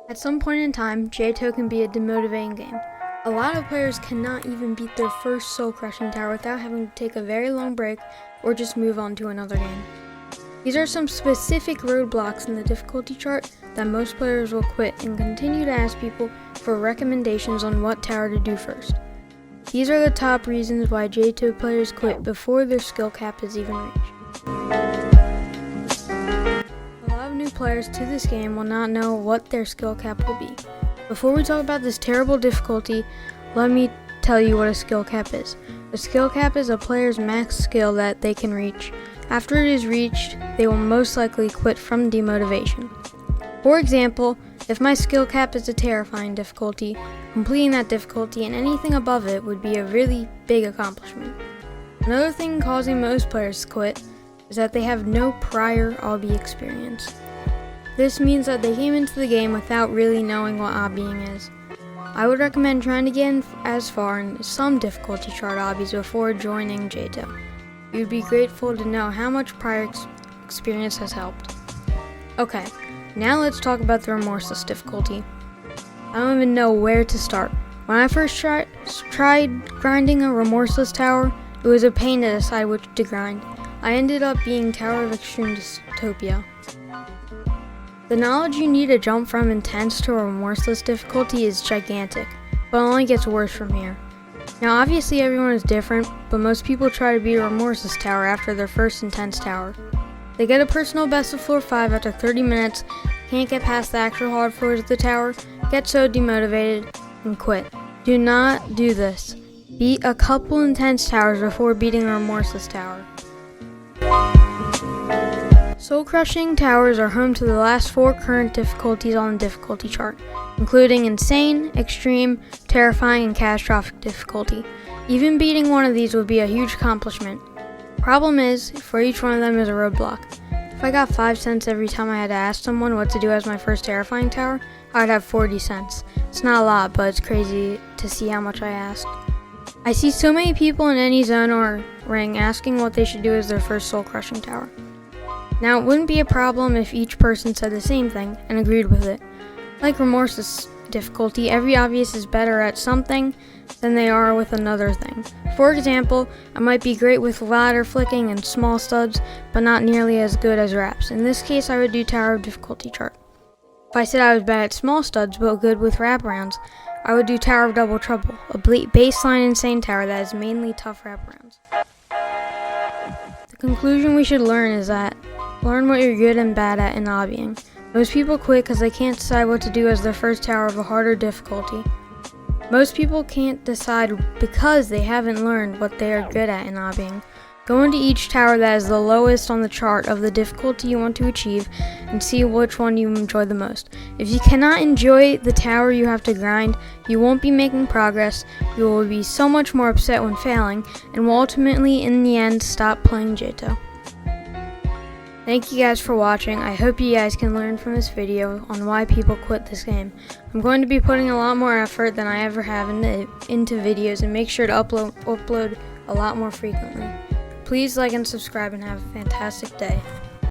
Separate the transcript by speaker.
Speaker 1: At some point in time, JTOH can be a demotivating game. A lot of players cannot even beat their first soul-crushing tower without having to take a very long break or just move on to another game. These are some specific roadblocks in the difficulty chart that most players will quit and continue to ask people for recommendations on what tower to do first. These are the top reasons why JTOH players quit before their skill cap is even reached. A lot of new players to this game will not know what their skill cap will be. Before we talk about this terrible difficulty, let me tell you what a skill cap is. A skill cap is a player's max skill that they can reach. After it is reached, they will most likely quit from demotivation. For example, if my skill cap is a terrifying difficulty, completing that difficulty and anything above it would be a really big accomplishment. Another thing causing most players to quit is that they have no prior obby experience. This means that they came into the game without really knowing what obbying is. I would recommend trying to get as far in some difficulty chart obbies before joining JTOH. You would be grateful to know how much prior experience has helped. Okay, now let's talk about the remorseless difficulty. I don't even know where to start. When I first tried grinding a remorseless tower, it was a pain to decide which to grind. I ended up being Tower of Extreme Dystopia. The knowledge you need to jump from intense to a remorseless difficulty is gigantic, but it only gets worse from here. Now obviously everyone is different, but most people try to beat a remorseless tower after their first intense tower. They get a personal best of floor 5 after 30 minutes, can't get past the actual hard floors of the tower, get so demotivated, and quit. Do not do this. Beat a couple intense towers before beating a remorseless tower. Soul-crushing towers are home to the last 4 current difficulties on the difficulty chart, including insane, extreme, terrifying, and catastrophic difficulty. Even beating one of these would be a huge accomplishment. Problem is, for each one of them is a roadblock. If I got 5 cents every time I had to ask someone what to do as my first terrifying tower, I would have 40 cents. It's not a lot, but it's crazy to see how much I asked. I see so many people in any zone or ring asking what they should do as their first soul-crushing tower. Now, it wouldn't be a problem if each person said the same thing and agreed with it. Like remorseless difficulty, every obvious is better at something than they are with another thing. For example, I might be great with ladder flicking and small studs, but not nearly as good as wraps. In this case, I would do Tower of Difficulty chart. If I said I was bad at small studs but good with wraparounds, I would do Tower of Double Trouble, a baseline insane tower that is mainly tough wraparounds. The conclusion we should learn is that learn what you're good and bad at in obbying. Most people quit because they can't decide what to do as their first tower of a harder difficulty. Most people can't decide because they haven't learned what they are good at in obbying. Go into each tower that is the lowest on the chart of the difficulty you want to achieve and see which one you enjoy the most. If you cannot enjoy the tower you have to grind, you won't be making progress, you will be so much more upset when failing, and will ultimately, in the end, stop playing JTOH. Thank you guys for watching. I hope you guys can learn from this video on why people quit this game. I'm going to be putting a lot more effort than I ever have into videos, and make sure to upload a lot more frequently. Please like and subscribe and have a fantastic day.